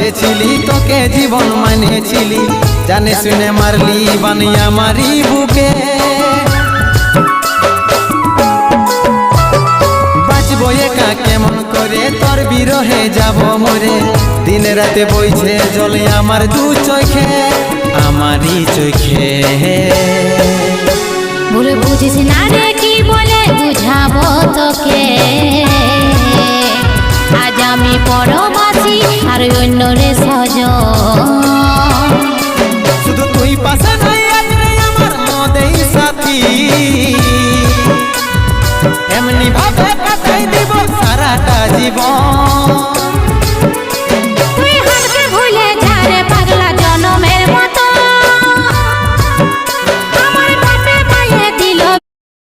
বসেছিলি তোকে জীবন মানেছিলি, জানে শুনে মারলি বানিয়া মারি বুকে। বাঁচবো একা কেমন করে তোর বিরহে যাব মরে, দিন রাতে বইছে জলে আমার দু চোখে, আমারই চোখে। ভুল বুঝিস না রে কি বলে বুঝাবো তোকে, আজ আমি পরবাসী আর অন্য রে সজন। শুধু তুই পাশে নাই আজ রে আমার মদেই সাথী।